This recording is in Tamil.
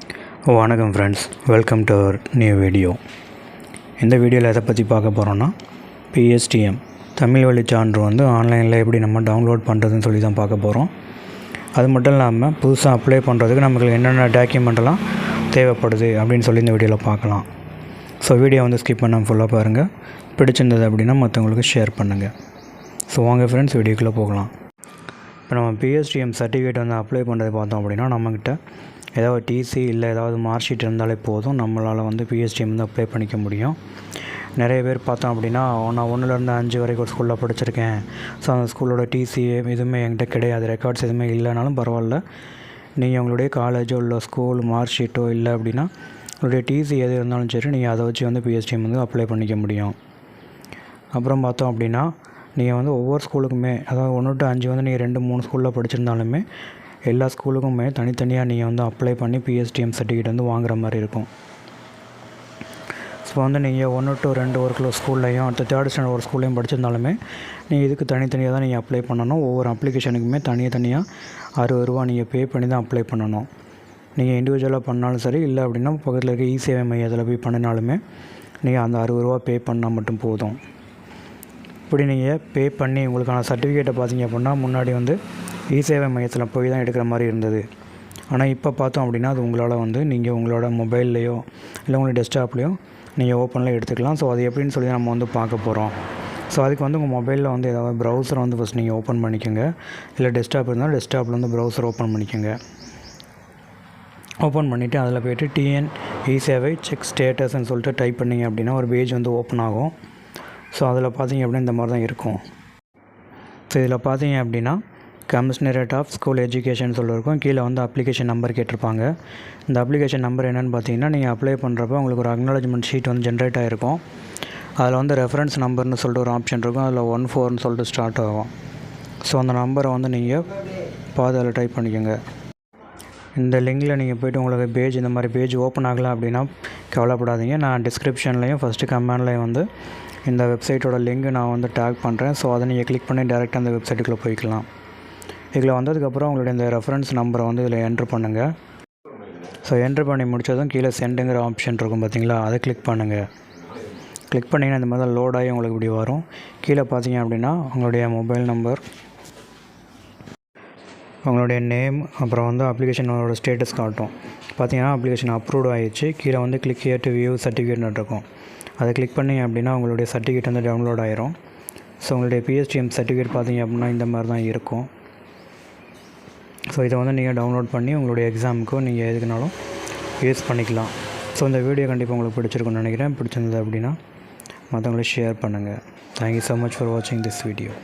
வணக்கம் friends, welcome to our new video. இந்த வீடியோவில் எதை பற்றி பார்க்க போகிறோன்னா, பிஎஸ்டிஎம் தமிழ் வழி சான்று ஆன்லைனில் எப்படி நம்ம டவுன்லோட் பண்ணுறதுன்னு சொல்லி தான் பார்க்க போகிறோம். அது மட்டும் இல்லாமல் புதுசாக அப்ளை பண்ணுறதுக்கு நமக்கு என்னென்ன டாக்குமெண்ட்டெல்லாம் தேவைப்படுது அப்படின்னு சொல்லி இந்த வீடியோவில் பார்க்கலாம். ஸோ வீடியோ ஸ்கிப் பண்ணாமல் ஃபுல்லாக பாருங்கள். பிடிச்சிருந்தது அப்படின்னா மற்றவங்களுக்கு ஷேர் பண்ணுங்கள். ஸோ வாங்க ஃப்ரெண்ட்ஸ், வீடியோக்குள்ளே போகலாம். இப்போ நம்ம பிஎஸ்டிஎம் சர்டிஃபிகேட் அப்ளை பண்ணுறது பார்த்தோம் அப்படின்னா, நம்மக்கிட்ட ஏதாவது டிசி இல்லை ஏதாவது மார்க் ஷீட் இருந்தாலே போதும், நம்மளால் பிஎஸ்டிஎம் அப்ளை பண்ணிக்க முடியும். நிறைய பேர் பார்த்தோம் அப்படின்னா, நான் 1லேருந்து 5 வரைக்கும் ஒரு ஸ்கூலில் படிச்சிருக்கேன், ஸோ அந்த ஸ்கூலோட டிசி எதுவுமே என்கிட்ட கிடையாது, ரெக்கார்ட்ஸ் எதுவுமே இல்லைனாலும் பரவாயில்ல, நீங்கள் உங்களுடைய காலேஜோ இல்லை ஸ்கூல் மார்க் ஷீட்டோ இல்லை அப்படின்னா உங்களுடைய டிசி எது இருந்தாலும் சரி, நீங்கள் அதை வச்சு பிஎஸ்டிஎம் அப்ளை பண்ணிக்க முடியும். அப்புறம் பார்த்தோம் அப்படின்னா, நீங்கள் ஒவ்வொரு ஸ்கூலுக்குமே, அதாவது 1 to 5 நீங்கள் 2-3 ஸ்கூலில் படிச்சிருந்தாலுமே எல்லா ஸ்கூலுக்குமே தனித்தனியாக நீங்கள் அப்ளை பண்ணி பிஎஸ்டிஎம் சர்டிஃபிகேட் வாங்குகிற மாதிரி இருக்கும். ஸோ நீங்கள் 1 to 2 ஒரு ஸ்கூல்லையும் அடுத்த 3rd ஸ்டாண்டர்ட் ஒரு ஸ்கூல்லையும் படிச்சிருந்தாலுமே நீங்கள் இதுக்கு தனித்தனியாக தான் நீங்கள் அப்ளை பண்ணணும். ஒவ்வொரு அப்ளிகேஷனுக்குமே தனியாக 60 ரூபா நீங்கள் பே பண்ணி தான் அப்ளை பண்ணணும். நீங்கள் இண்டிவிஜுவலாக பண்ணாலும் சரி, இல்லை அப்படின்னா பக்கத்தில் இருக்க இ-சேவை மையத்தில் போய் பண்ணினாலுமே நீங்கள் அந்த 60 ரூபா பே பண்ணால் மட்டும் போதும். இப்படி நீங்கள் பே பண்ணி உங்களுக்கான சர்டிஃபிகேட்டை பார்த்தீங்க அப்படின்னா, முன்னாடி இ-சேவை மையத்தில் போய் தான் எடுக்கிற மாதிரி இருந்தது. ஆனால் இப்போ பார்த்தோம் அப்படின்னா, அது உங்களால் நீங்கள் உங்களோட மொபைல்லையோ இல்லை உங்களோட டெஸ்க்டாப்லேயோ நீங்கள் ஓப்பனில் எடுத்துக்கலாம். ஸோ அது எப்படின்னு சொல்லி நம்ம பார்க்க போகிறோம். ஸோ அதுக்கு உங்கள் மொபைலில் ஏதாவது ப்ரௌசர் ஃபஸ்ட் நீங்கள் ஓப்பன் பண்ணிக்கோங்க. இல்லை டெஸ்க்டாப் இருந்தால் டெஸ்க்டாப்பில் ப்ரௌசர் ஓப்பன் பண்ணிக்கோங்க. ஓப்பன் பண்ணிவிட்டு அதில் போய்ட்டு டிஎன் இ-சேவை செக் ஸ்டேட்டஸ்ன்னு சொல்லிட்டு டைப் பண்ணிங்க அப்படின்னா ஒரு பேஜ் ஓப்பன் ஆகும். ஸோ அதில் பார்த்தீங்க அப்படின்னா இந்த மாதிரி தான் இருக்கும். ஸோ இதில் பார்த்தீங்க அப்படின்னா கமிஷனரேட் ஆஃப் ஸ்கூல் எஜுகேஷன் சொல்லியிருக்கோம். கீழே அப்ளிகேஷன் நம்பர் கேட்டிருப்பாங்க. இந்த அப்ளிகேஷன் நம்பர் என்னென்னு பார்த்தீங்கன்னா, நீங்கள் அப்ளை பண்ணுறப்ப உங்களுக்கு ஒரு அக்னாலஜ்மெண்ட் ஷீட் ஜென்ரேட் ஆகிருக்கும். அதில் ரெஃபரன்ஸ் நம்பர்னு சொல்லிட்டு ஒரு ஆப்ஷன் இருக்கும். அதில் 14ன்னு சொல்லிட்டு ஸ்டார்ட் ஆகும். ஸோ அந்த நம்பரை நீங்கள் பார்த்து அதில் டைப் பண்ணிக்கோங்க. இந்த லிங்கில் நீங்கள் போய்ட்டு உங்களுக்கு பேஜ் இந்த மாதிரி பேஜ் ஓப்பன் ஆகலை அப்படின்னா கவலைப்படாதீங்க. நான் டிஸ்கிரிப்ஷன்லேயும் ஃபஸ்ட்டு கமெண்ட்லேயும் இந்த வெப்சைட்டோட லிங்க் நான் டேக் பண்ணுறேன். ஸோ அதை நீங்கள் கிளிக் பண்ணி டேரெக்டாக அந்த வெப்சைட்டுக்குள்ளே போய்க்கலாம். இதில் வந்ததுக்கப்புறம் உங்களுடைய இந்த ரெஃபரன்ஸ் நம்பரை இதில் என்ட்ரு பண்ணுங்கள். ஸோ என்ட்ரு பண்ணி முடித்ததும் கீழே சென்டுங்கிற ஆப்ஷன் இருக்கும் பார்த்தீங்களா, அதை கிளிக் பண்ணுங்கள். கிளிக் பண்ணிங்கன்னா இந்த மாதிரி தான் லோட் ஆகி உங்களுக்கு இப்படி வரும். கீழே பார்த்தீங்க அப்படின்னா உங்களுடைய மொபைல் நம்பர், உங்களுடைய நேம், அப்புறம் அப்ளிகேஷனோட ஸ்டேட்டஸ் காட்டும். பார்த்தீங்கன்னா அப்ளிகேஷன் அப்ரூவ் ஆகிடுச்சு. கீழே கிளிக் ஹியர் டு வியூ சர்டிஃபிகேட்னு இருக்கும். அதை கிளிக் பண்ணிங்க அப்படின்னா உங்களுடைய சர்டிஃபிகேட் டவுன்லோட் ஆகிரும். ஸோ உங்களுடைய பிஎஸ்டிஎம் சர்டிஃபிகேட் பார்த்தீங்க அப்படின்னா இந்த மாதிரி தான் இருக்கும். ஸோ இதை நீங்கள் டவுன்லோட் பண்ணி உங்களுடைய எக்ஸாமுக்கோ நீங்கள் எதுக்குனாலும் யூஸ் பண்ணிக்கலாம். ஸோ இந்த வீடியோ கண்டிப்பாக உங்களுக்கு பிடிச்சிருக்குன்னு நினைக்கிறேன். பிடிச்சிருந்தது அப்படின்னா மற்றவங்களுக்கு ஷேர் பண்ணுங்கள். தேங்க்யூ ஸோ மச் ஃபார் வாட்சிங் திஸ் வீடியோ.